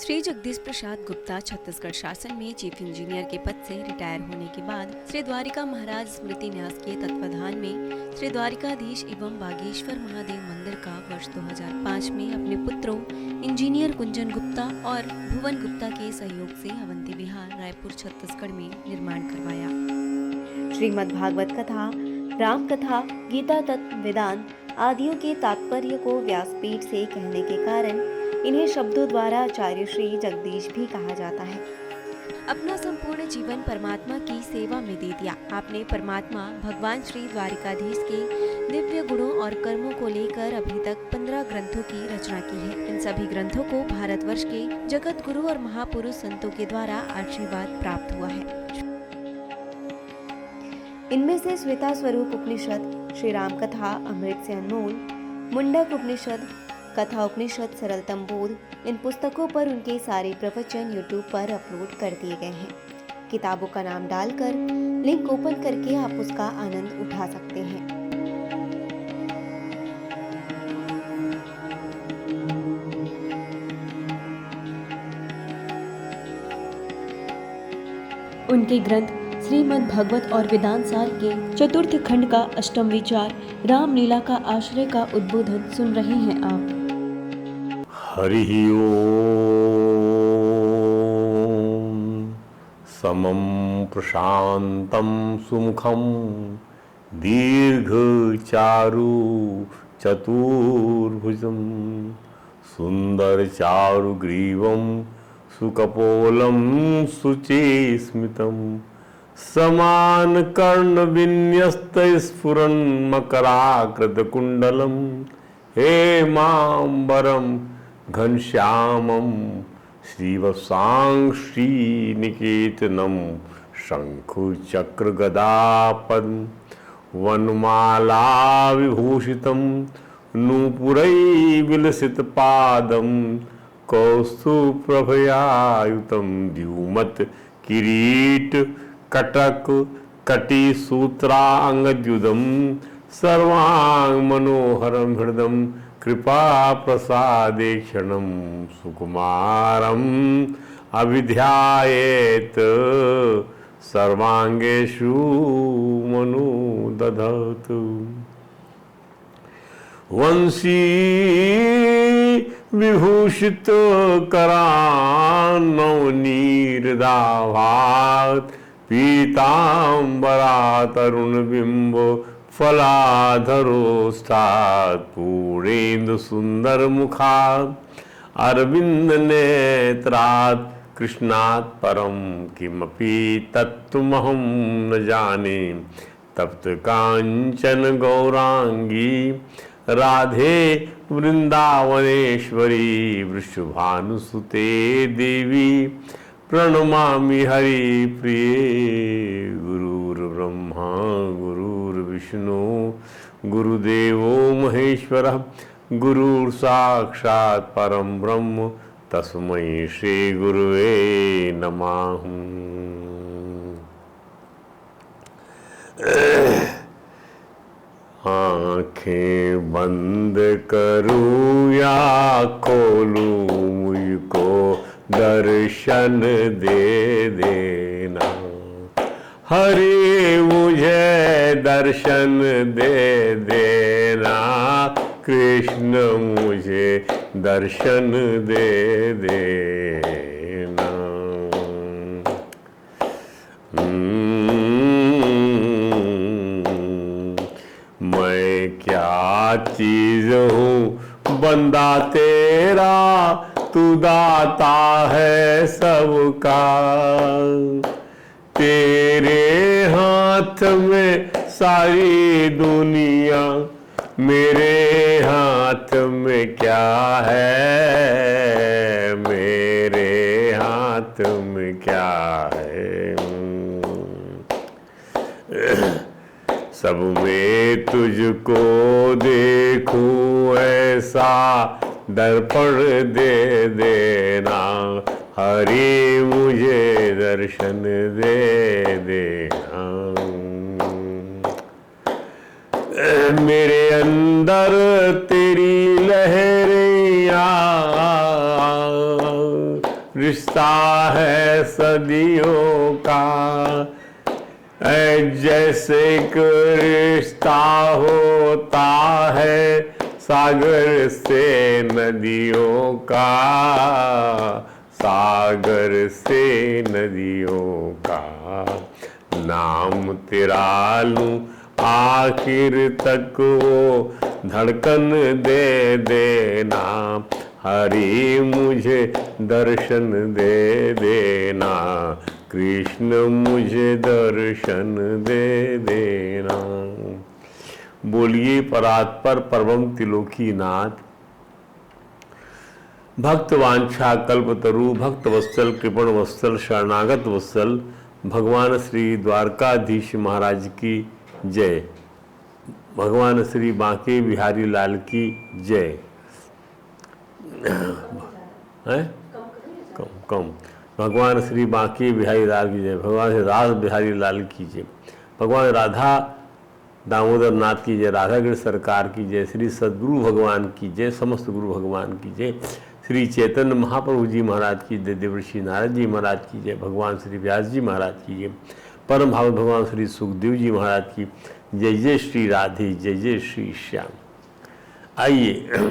श्री जगदीश प्रसाद गुप्ता छत्तीसगढ़ शासन में chief engineer के पद से रिटायर होने के बाद श्री द्वारिका महाराज स्मृति न्यास के तत्वाधान में श्री द्वारिकाधीश एवं बागेश्वर महादेव मंदिर का वर्ष 2005 में अपने पुत्रों इंजीनियर कुंजन गुप्ता और भुवन गुप्ता के सहयोग से अवंती विहार रायपुर छत्तीसगढ़ में निर्माण करवाया। श्रीमद् भागवत कथा, राम कथा, गीता तत्व, वेदांत आदियों के तात्पर्य को व्यासपीठ से कहने के कारण इन्हें शब्दों द्वारा आचार्य श्री जगदीश भी कहा जाता है। अपना संपूर्ण जीवन परमात्मा की सेवा में दे दिया। आपने परमात्मा भगवान श्री द्वारिकाधीश के दिव्य गुणों और कर्मों को लेकर अभी तक 15 ग्रंथों की रचना की है। इन सभी ग्रंथों को भारतवर्ष के जगत गुरु और महापुरुष संतों के द्वारा आशीर्वाद प्राप्त हुआ है। इनमें से श्वेता स्वरूप उपनिषद, श्री राम कथा अमृत से अनमोल, मुंडक उपनिषद, कथा उपनिषद, सरलतम बोध, इन पुस्तकों पर उनके सारे प्रवचन यूट्यूब पर अपलोड कर दिए गए हैं। किताबों का नाम डालकर लिंक ओपन करके आप उसका आनंद उठा सकते हैं। उनके ग्रंथ श्रीमद् भागवत और वेदांत सार के चतुर्थ खंड का अष्टम विचार रामलीला का आश्रय का उद्बोधन सुन रहे हैं आप। हरि ओम। समं प्रशांतं सुमुखं दीर्घचारु चतुर्भुजं सुन्दरचारुग्रीवं सुकपोलं शुचिस्मितं समानकर्णविन्यस्तस्फुरन्मकराकृतकुण्डलं हेमाम्बरं घनश्यामं श्रीवत्सांश्रीनिकेतनं शङ्खचक्रगदापद्म वनमालाविभूषितं नूपुरैर्विलसितपादं कौस्तुभप्रभयायुतं द्युमत् किरीट कटक कटिसूत्राङ्गद्युतं सर्वाङ्गमनोहरं हृदं कृपा प्रसादेक्षणं सुकुमारम् अभिध्यायेत् सर्वांगेषु मनुदधतु। वंशी विभूषित करान्नवनीरदाभात् पीताम्बरा तरुणबिम्ब फलाधरोष्ठात् पूर्णेन्दु सुंदर मुखात् अरविंद नेत्रात् कृष्णात् परं किमपि तत्त्वमहं न जाने। तप्त कांचन गौरांगी राधे वृंदावनेश्वरी वृषभानुसुते देवी प्रणमामि हरिप्रिये। गुरुर्ब्रह्मा गुरुर्विष्णु गुरुदेवो महेश्वरः गुरुर्साक्षात् परं ब्रह्म तस्मै श्री गुरुवे नमः। आँखें बंद करूं या खोलूं मुझको दर्शन दे देना। हरि मुझे दर्शन दे देना, कृष्ण मुझे दर्शन दे देना। मैं क्या चीज हूँ बंदा तेरा, तू दाता है सबका। तेरे हाथ में सारी दुनिया, मेरे हाथ में क्या है, मेरे हाथ में क्या है। सब में तुझको देखूं ऐसा दर्पण दे देना। हरि मुझे दर्शन दे देना। मेरे अंदर तेरी लहरें रिश्ता है सदियों का, जैसे कि रिश्ता होता है सागर से नदियों का, सागर से नदियों का। नाम तेरा लूं आखिर तक वो धड़कन दे देना, हरि मुझे दर्शन दे देना, कृष्ण मुझे दर्शन दे देना। बोलिए परात्पर परमं त्रिलोकीनाथ। भक्त वांछा कल्पतरु भक्त वत्सल कृपण वत्सल शरणागत वत्सल भगवान श्री द्वारकाधीश महाराज की जय। भगवान श्री बांके बिहारी लाल की जय। है कम भगवान श्री बांके बिहारी लाल की जय। भगवान श्री रास बिहारी लाल की जय। भगवान राधा दामोदर नाथ की जय। राधागढ़ सरकार की जय। श्री सद्गुरु भगवान की जय। समस्त गुरु भगवान की जय। श्री चैतन्य महाप्रभु जी महाराज की जय। देवर्षि नारद जी महाराज की जय। भगवान श्री व्यास जी महाराज की जय। परम भाव भगवान श्री सुखदेव जी महाराज की जय। जय श्री राधे, जय जय श्री श्याम। आइए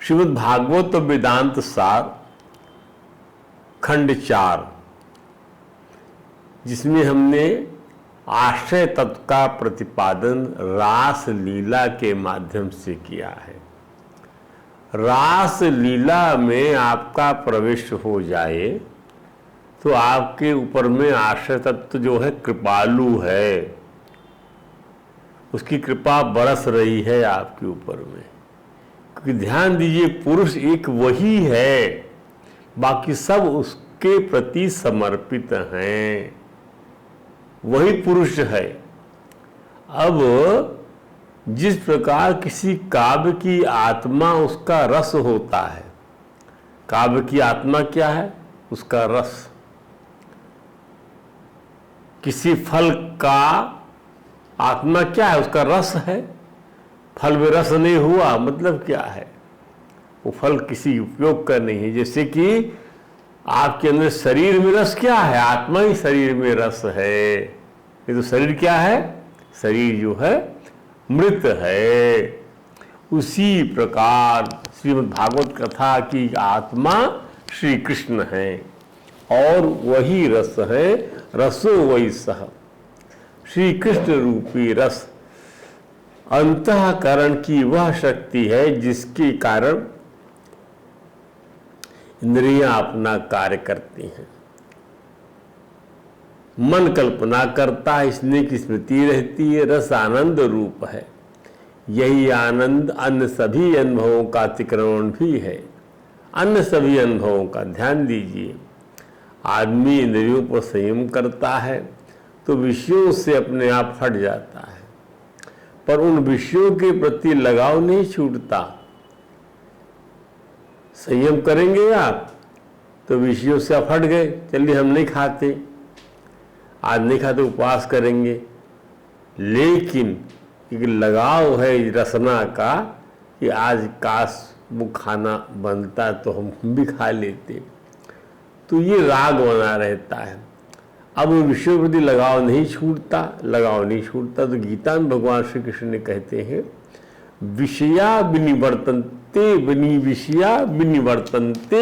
श्रीमद् भागवत वेदांत सार खंड 4, जिसमें हमने आश्रय तत्व का प्रतिपादन रास लीला के माध्यम से किया है। रास लीला में आपका प्रवेश हो जाए तो आपके ऊपर में आश्रय तत्व जो है कृपालु है, उसकी कृपा बरस रही है आपके ऊपर में। क्योंकि ध्यान दीजिए, पुरुष एक वही है, बाकी सब उसके प्रति समर्पित हैं, वही पुरुष है। अब जिस प्रकार किसी काव्य की आत्मा उसका रस होता है, काव्य की आत्मा क्या है? उसका रस। किसी फल का आत्मा क्या है? उसका रस है। फल में रस नहीं हुआ मतलब क्या है? वो फल किसी उपयोग का नहीं है। जैसे कि आपके अंदर शरीर में रस क्या है? आत्मा ही शरीर में रस है। ये तो शरीर क्या है? शरीर जो है मृत है। उसी प्रकार श्रीमद् भागवत कथा की आत्मा श्री कृष्ण है और वही रस है। रसो वही सह, श्री कृष्ण रूपी रस अंतःकरण की वह शक्ति है जिसके कारण इंद्रियां अपना कार्य करती हैं। मन कल्पना करता है, इसलिए की स्मृति रहती है। रस आनंद रूप है। यही आनंद अन्य सभी अनुभवों का अतिक्रमण भी है। अन्य सभी अनुभवों का ध्यान दीजिए। आदमी इंद्रियों पर संयम करता है तो विषयों से अपने आप हट जाता है, पर उन विषयों के प्रति लगाव नहीं छूटता। संयम करेंगे आप तो विषयों से आप हट गए, चलिए हम नहीं खाते, आज नहीं खाते, उपवास करेंगे। लेकिन एक लगाव है रसना का कि आज काश वो खाना बनता तो हम भी खा लेते, तो ये राग बना रहता है। अब विषयों के प्रति लगाव नहीं छूटता तो गीता में भगवान श्री कृष्ण ने कहते हैं, विषया विनिवर्तन्ते विषया विनिवर्तन्ते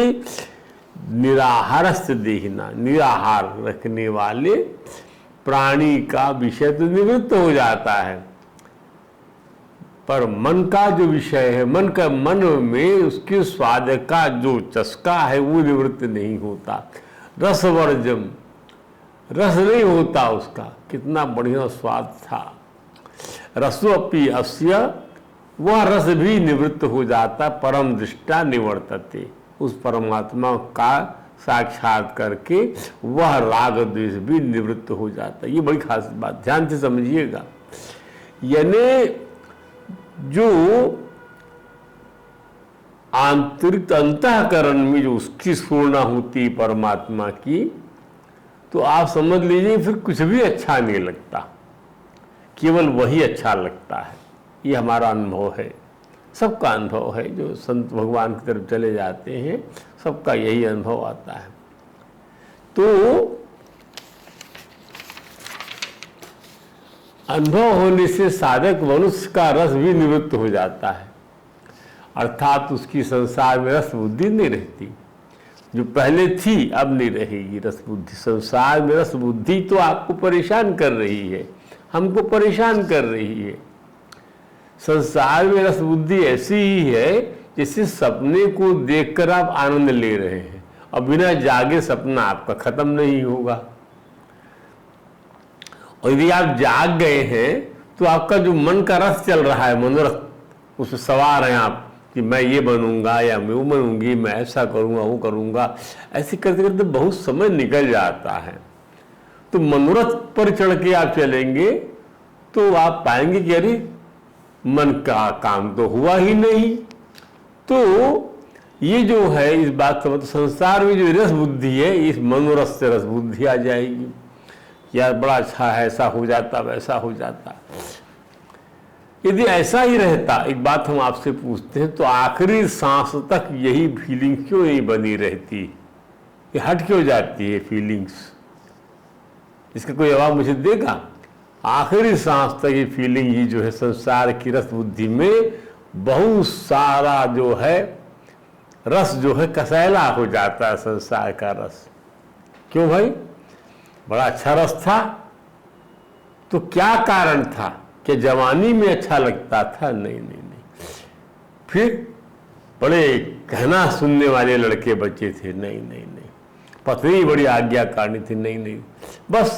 निराहारस्य देहिना। निराहार रखने वाले प्राणी का विषय तो निवृत्त हो जाता है, पर मन का जो विषय है, मन में उसके स्वाद का जो चस्का है वो निवृत्त नहीं होता। रसवर्जम, रस नहीं होता उसका। कितना बढ़िया स्वाद था। रसोपि अस्य, वह रस भी निवृत्त हो जाता। परम दृष्टा निवर्तते, उस परमात्मा का साक्षात करके वह राग द्वेष भी निवृत्त हो जाता। ये बड़ी खास बात, ध्यान से समझिएगा। यानी जो आंतरिक अंतःकरण में जो उसकी स्फूर्णा होती परमात्मा की, तो आप समझ लीजिए फिर कुछ भी अच्छा नहीं लगता, केवल वही अच्छा लगता है। ये हमारा अनुभव है। सबका अनुभव है, जो संत भगवान की तरफ चले जाते हैं सबका यही अनुभव आता है। तो अनुभव होने से साधक मनुष्य का रस भी निवृत्त हो जाता है, अर्थात उसकी संसार में रस बुद्धि नहीं रहती। जो पहले थी अब नहीं रहेगी रस बुद्धि। संसार में रस बुद्धि तो आपको परेशान कर रही है, हमको परेशान कर रही है। संसार में रस बुद्धि ऐसी ही है जैसे सपने को देखकर आप आनंद ले रहे हैं और बिना जागे सपना आपका खत्म नहीं होगा। और यदि आप जाग गए हैं तो आपका जो मन का रस चल रहा है, मनोरथ, उसमें सवार हैं आप कि मैं ये बनूंगा या मैं वो बनूंगी, मैं ऐसा करूंगा वो करूंगा, ऐसे करते करते बहुत समय निकल जाता है। तो मनोरथ पर चढ़ के आप चलेंगे तो आप पाएंगे कि अरे मन का काम तो हुआ ही नहीं। तो ये जो है इस बात समझ, संसार में जो रस बुद्धि है, इस मनोरथ से रस बुद्धि आ जाएगी। यार बड़ा अच्छा है, ऐसा हो जाता वैसा हो जाता। यदि ऐसा ही रहता, एक बात हम आपसे पूछते हैं, तो आखिरी सांस तक यही फीलिंग क्यों नहीं बनी रहती? ये हट क्यों जाती है फीलिंग्स? इसका कोई जवाब मुझे देगा? आखिरी सांस तक ये फीलिंग ही जो है संसार की रस बुद्धि में बहुत सारा जो है रस जो है कसैला हो जाता है। संसार का रस क्यों भाई? बड़ा अच्छा रस था तो क्या कारण था? कि जवानी में अच्छा लगता था? नहीं नहीं नहीं। फिर बड़े कहना सुनने वाले लड़के बच्चे थे? नहीं नहीं नहीं। पत्नी बड़ी आज्ञाकारिणी थी? नहीं नहीं। बस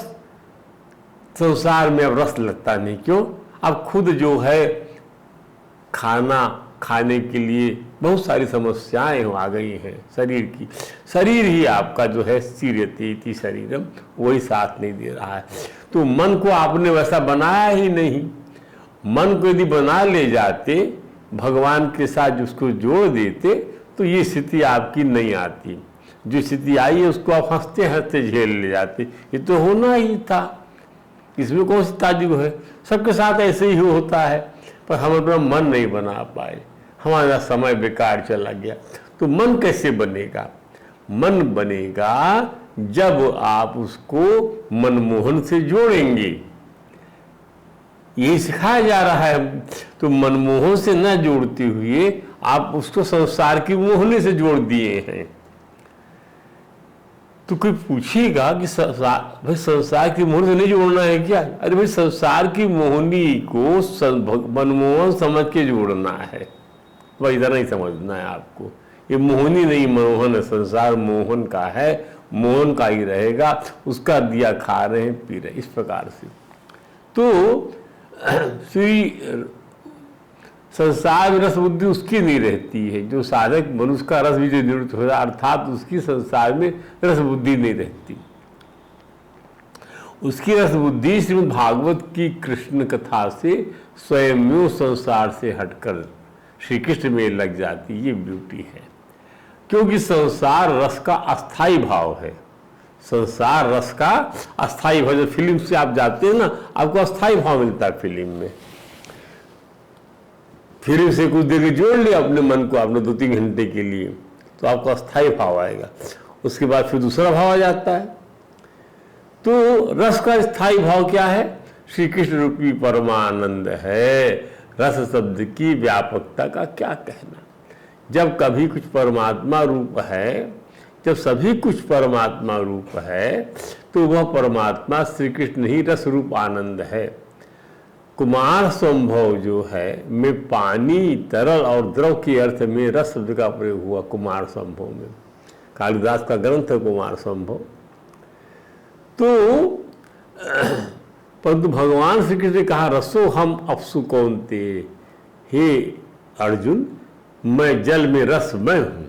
संसार में अब रस लगता नहीं। क्यों? अब खुद जो है खाना खाने के लिए बहुत सारी समस्याएं आ गई हैं शरीर की। शरीर ही आपका जो है स्थिरती शरीरम, वही साथ नहीं दे रहा है। तो मन को आपने वैसा बनाया ही नहीं। मन को यदि बना ले जाते, भगवान के साथ उसको जोड़ देते, तो ये स्थिति आपकी नहीं आती। जो स्थिति आई है उसको आप हंसते हंसते झेल ले जाते। ये तो होना ही था, इसमें कौन सी ताजुब है? सबके साथ ऐसे ही होता है, पर हम अपना मन नहीं बना पाए, हमारा समय बेकार चला गया। तो मन कैसे बनेगा? मन बनेगा जब आप उसको मनमोहन से जोड़ेंगे। यही सिखाया जा रहा है। तो मनमोहन से न जोड़ते हुए आप उसको संसार की मोहनी से जोड़ दिए हैं। तो कोई पूछेगा कि भाई संसार की मोहनी से नहीं जोड़ना है क्या? अरे भाई संसार की मोहनी को मनमोहन समझ के जोड़ना है, वह इधर नहीं समझना है आपको। ये मोहनी नहीं मनोहन है। संसार मोहन का है, मोहन का ही रहेगा, उसका दिया खा रहे हैं पी रहे, इस प्रकार से। तो श्री संसार में रस बुद्धि उसकी नहीं रहती है। जो साधक मनुष्य का रस भी जो निवृत्त हो रहा है, अर्थात उसकी संसार में रस बुद्धि नहीं रहती। उसकी रस बुद्धि श्रीमद् भागवत की कृष्ण कथा से स्वयं संसार से हटकर श्री कृष्ण में लग जाती। ये ब्यूटी है, क्योंकि संसार रस का अस्थाई भाव है। संसार रस का अस्थाई भाव, जब फिल्म से आप जाते हैं ना, आपको अस्थाई भाव मिलता है फिल्म में। फिल्म से कुछ देर जोड़ लिया अपने मन को आपने 2-3 घंटे के लिए, तो आपको अस्थाई भाव आएगा। उसके बाद फिर दूसरा भाव आ जाता है। तो रस का स्थायी भाव क्या है? श्री कृष्ण रूपी परमानंद है। रस शब्द की व्यापकता का क्या कहना। जब कभी कुछ परमात्मा रूप है, जब सभी कुछ परमात्मा रूप है, तो वह परमात्मा श्री कृष्ण ही रस रूप आनंद है। कुमार संभव जो है में पानी, तरल और द्रव के अर्थ में रस शब्द का प्रयोग हुआ। कुमार संभव में कालिदास का ग्रंथ है कुमार संभव। तो परंतु भगवान श्री कृष्ण ने कहा रसो हम अपसु कौनते, हे अर्जुन मैं जल में रस मैं हूं।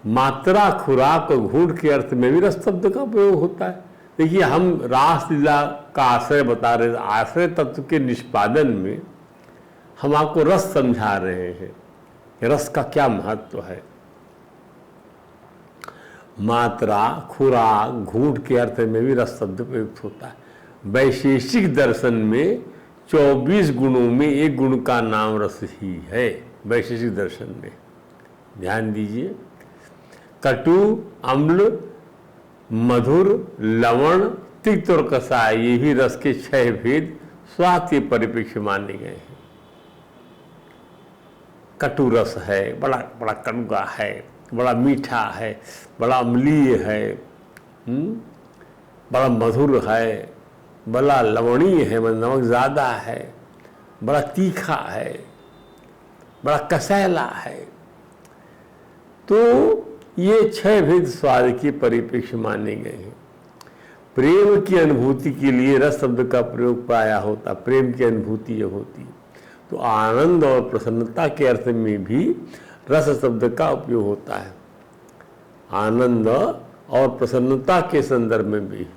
मात्रा, खुराक और घूंट के अर्थ में भी रस शब्द का प्रयोग होता है। देखिए हम रासलीला का आश्रय बता रहे, आश्रय तत्व के निष्पादन में हम आपको रस समझा रहे हैं, रस का क्या महत्व है। मात्रा, खुराक, घूंट के अर्थ में भी रस शब्द प्रयुक्त होता है। वैशेषिक दर्शन में 24 गुणों में एक गुण का नाम रस ही है वैशेषिक दर्शन में। ध्यान दीजिए, कटु, अम्ल, मधुर, लवण, तिक्त और कसाय, ये भी रस के 6 भेद स्वाद के परिप्रेक्ष्य माने गए हैं। कटु रस है, बड़ा बड़ा कड़वा है, बड़ा मीठा है, बड़ा अम्लीय है, बड़ा मधुर है, बड़ा लवणीय है, नमक ज़्यादा है, बड़ा तीखा है, बड़ा कसैला है। तो ये 6 भेद स्वाद के परिप्रेक्ष्य माने गए हैं। प्रेम की अनुभूति के लिए रस शब्द का प्रयोग प्रायः होता, प्रेम की अनुभूति जब होती तो आनंद और प्रसन्नता के अर्थ में भी रस शब्द का उपयोग होता है। आनंद और प्रसन्नता के संदर्भ में भी,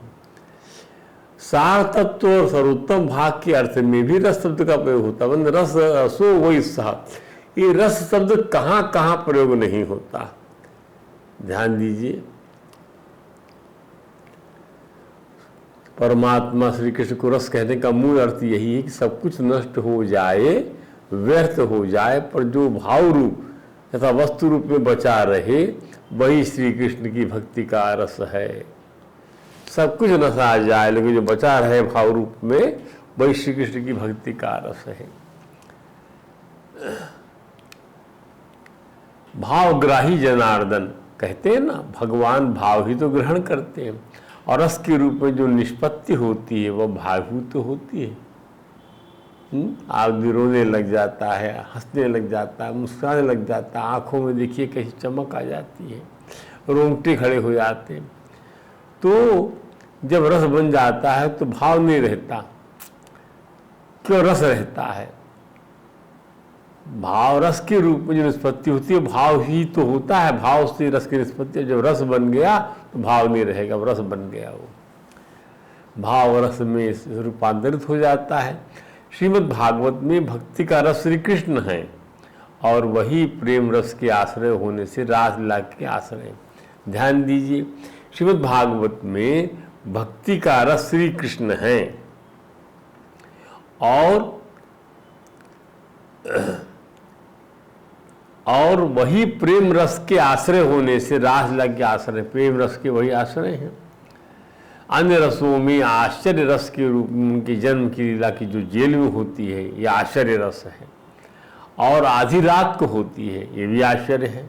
सार तत्व और सर्वोत्तम भाग के अर्थ में भी रस शब्द का प्रयोग होता है। रस रसो वही सह, ये रस शब्द कहाँ कहाँ प्रयोग नहीं होता, ध्यान दीजिए। परमात्मा श्री कृष्ण को रस कहने का मूल अर्थ यही है कि सब कुछ नष्ट हो जाए, व्यर्थ हो जाए, पर जो भाव रूप तथा वस्तु रूप में बचा रहे वही श्री कृष्ण की भक्ति का रस है। सब कुछ नशा जाए लेकिन जो बचा रहे भाव रूप में वही श्री कृष्ण की भक्ति का रस है। भावग्राही जनार्दन कहते हैं ना, भगवान भाव ही तो ग्रहण करते हैं और रस के रूप में जो निष्पत्ति होती है वह भावभूत होती है। आदमी रोने लग जाता है, हंसने लग जाता है, मुस्कुराने लग जाता है, आंखों में देखिए कैसी चमक आ जाती है, रोंगटे खड़े हो जाते हैं। तो जब रस बन जाता है तो भाव नहीं रहता, क्यों रस रहता है। भाव रस के रूप में जो निष्पत्ति होती है भाव ही तो होता है, भाव से रस की निष्पत्ति। जब रस बन गया तो भाव नहीं रहेगा, रस बन गया, वो भाव रस में रूपांतरित हो जाता है। श्रीमद् भागवत में भक्ति का रस श्री कृष्ण है और वही प्रेम रस के आश्रय होने से रासलीला के आश्रय। ध्यान दीजिए, श्रीमद् भागवत में भक्ति का रस श्री कृष्ण है और वही प्रेम रस के आश्रय होने से रासलीला के आश्रय, प्रेम रस के वही आश्रय हैं। अन्य रसों में आश्चर्य रस के रूप में उनके जन्म की लीला की जो जेल में होती है ये आश्चर्य रस है, और आधी रात को होती है ये भी आश्चर्य है।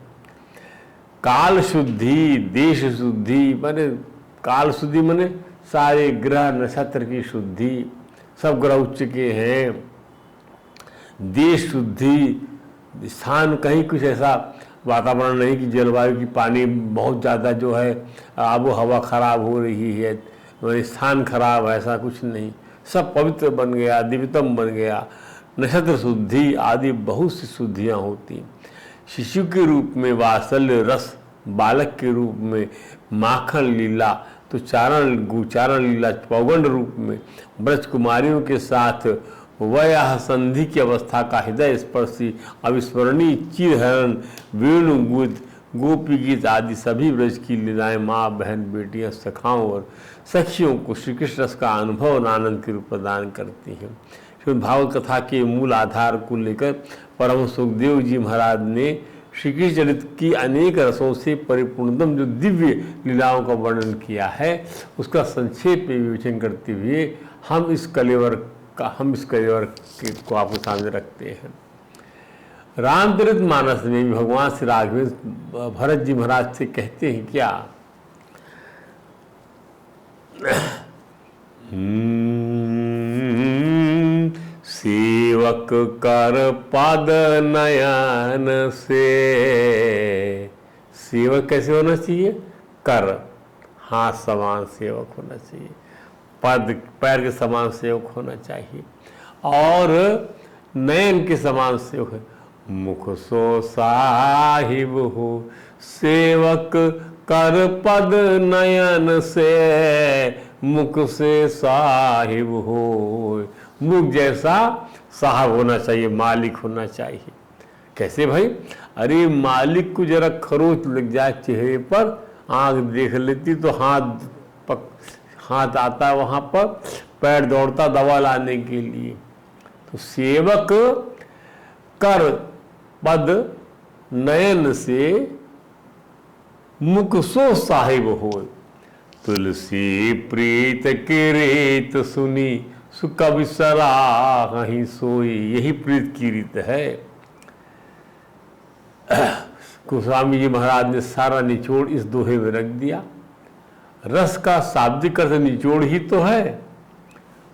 काल शुद्धि, देश शुद्धि, माने काल शुद्धि माने सारे ग्रह नक्षत्र की शुद्धि, सब ग्रह उच्च के हैं। देश शुद्धि, स्थान कहीं कुछ ऐसा वातावरण नहीं कि जलवायु की पानी बहुत ज़्यादा जो है आबो हवा खराब हो रही है, स्थान खराब, ऐसा कुछ नहीं, सब पवित्र बन गया, दिव्यतम बन गया। नक्षत्र शुद्धि आदि बहुत सी शुद्धियाँ होती। शिशु के रूप में वात्सल्य रस, बालक के रूप में माखन लीला, तो गोचारण लीला पौगंड रूप में ब्रज कुमारियों के साथ वह संधि की अवस्था का हृदय स्पर्शी अविस्मरणीय चिरहरण, वेणु गीत, गोपी गीत आदि सभी ब्रज की लीलाएं माँ, बहन, बेटियां, सखाओं और सखियों को श्री कृष्ण रस का अनुभव और आनंद के रूप प्रदान करती हैं। श्रीमद् भागवत कथा के मूल आधार को लेकर परम सुखदेव जी महाराज ने श्री कृष्ण चरित्र की अनेक रसों से परिपूर्णतम जो दिव्य लीलाओं का वर्णन किया है उसका संक्षेप में विवेचन करते हुए हम इस कलेवर को आपके सामने रखते हैं। रामचरित मानस में भी भगवान श्री राघवेंद्र भरत जी महाराज से कहते हैं क्या, सेवक कर पद नयन से। सेवक कैसे होना चाहिए, कर हाथ समान सेवक होना चाहिए, पद पैर के समान सेवक होना चाहिए, और नयन के समान सेवक, मुख सो साहिब हो सेवक कर पद नयन से, मुख से साहिब हो। मुख जैसा साहब होना चाहिए, मालिक होना चाहिए। कैसे भाई, अरे मालिक को जरा खरोच लग जाए चेहरे पर, आंख देख लेती तो हाथ आता है वहाँ पर, पैर दौड़ता दवा लाने के लिए, तो सेवक कर पद नयन से मुख सो साहिब हो। तुलसी प्रीत के रेत सुनी सुख बिसरा कहीं सोई। यही प्रीत की रीत है। गोस्वामी जी महाराज ने सारा निचोड़ इस दोहे में रख दिया। रस का शाब्दिक अर्थ निचोड़ ही तो है।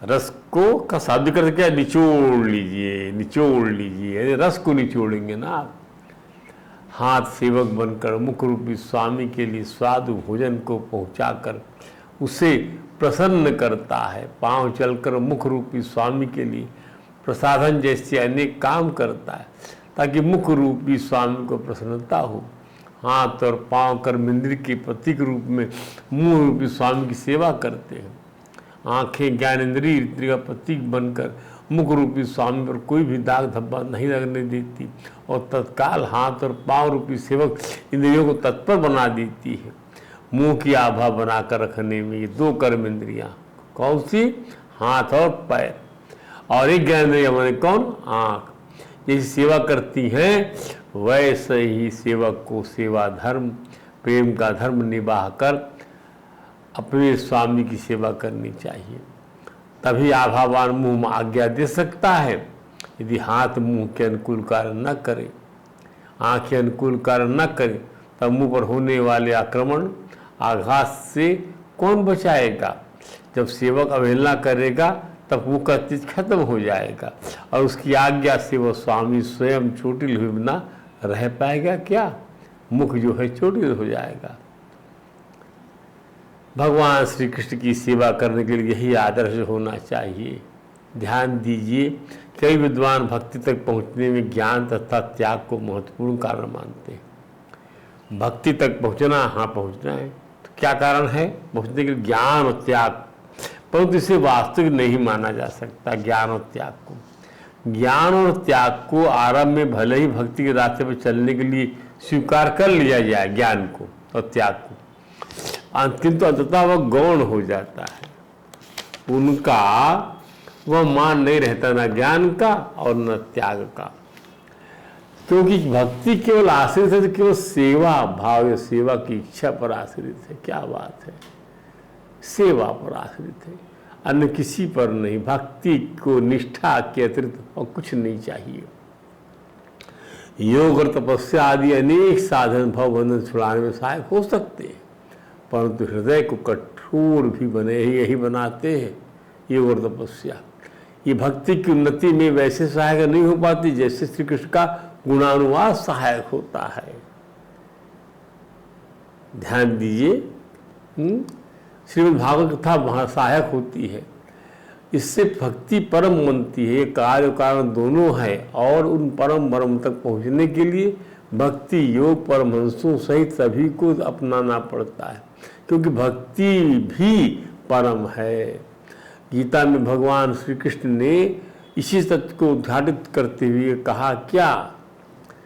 रस को का शाब्दिक अर्थ क्या? निचोड़ लीजिए, निचोड़ लीजिए। रस को निचोड़ेंगे ना आप। हाथ सेवक बनकर मुख रूपी स्वामी के लिए स्वादु भोजन को पहुंचाकर उसे प्रसन्न करता है। पांव चलकर मुख रूपी स्वामी के लिए प्रसाधन जैसे अनेक काम करता है ताकि मुख रूपी स्वामी को प्रसन्नता हो। हाथ और पांव कर्म इंद्रिय के प्रतीक रूप में मुंह रूपी स्वामी की सेवा करते हैं। आंखें ज्ञान इंद्रिय का प्रतीक बनकर मुख रूपी स्वामी पर कोई भी दाग धब्बा नहीं लगने देती और तत्काल हाथ और पांव रूपी सेवक इंद्रियों को तत्पर बना देती है। मुंह की आभा बनाकर रखने में ये दो कर्म इंद्रियां कौन सी? हाथ और पैर। और एक ज्ञान इंद्रिया माने कौन? आंख। जैसी सेवा करती हैं वैसे ही सेवक को सेवा धर्म प्रेम का धर्म निभा कर अपने स्वामी की सेवा करनी चाहिए। तभी आभावान मुंह में आज्ञा दे सकता है। यदि हाथ मुंह के अनुकूल कार्य न करे, आंखें अनुकूल कार्य न करे, तब मुंह पर होने वाले आक्रमण आघात से कौन बचाएगा? जब सेवक अवहेलना करेगा तब मुंह का चीज खत्म हो जाएगा और उसकी आज्ञा से वह स्वामी स्वयं चोटिल हुए बिना रह पाएगा क्या? मुख जो है चोटिल हो जाएगा। भगवान श्री कृष्ण की सेवा करने के लिए यही आदर्श होना चाहिए। ध्यान दीजिए, कई विद्वान भक्ति तक पहुंचने में ज्ञान तथा त्याग को महत्वपूर्ण कारण मानते हैं। भक्ति तक पहुंचना, हाँ पहुंचना है, तो क्या कारण है पहुंचने के लिए? ज्ञान और त्याग। परंतु इसे वास्तविक नहीं माना जा सकता। ज्ञान और त्याग को, ज्ञान और त्याग को आरंभ में भले ही भक्ति के रास्ते पर चलने के लिए स्वीकार कर लिया जाए, ज्ञान को और त्याग को, किंतु अंततः वह गौण हो जाता है। उनका वह मान नहीं रहता, न ज्ञान का और न त्याग का। क्योंकि भक्ति केवल आश्रित है तो केवल सेवा भाव या सेवा की इच्छा पर आश्रित है। क्या बात है, सेवा पर आश्रित है, अन्य किसी पर नहीं। भक्ति को निष्ठा के अतिरिक्त और कुछ नहीं चाहिए। योग और तपस्या आदि अनेक साधन भव बंधन छुड़ाने में सहायक हो सकते हैं, परंतु हृदय को कठोर भी बने यही बनाते हैं योग और तपस्या। ये भक्ति की उन्नति में वैसे सहायक नहीं हो पाती जैसे श्री कृष्ण का गुणानुवाद सहायक होता है। ध्यान दीजिए, श्रीमद् भागवत कथा वहाँ सहायक होती है। इससे भक्ति परम बनती है। ये कार्य कारण दोनों है और उन परम ब्रह्म तक पहुँचने के लिए भक्ति योग परमहंसों सहित सभी को अपनाना पड़ता है, क्योंकि भक्ति भी परम है। गीता में भगवान श्री कृष्ण ने इसी तत्व को उद्घाटित करते हुए कहा क्या?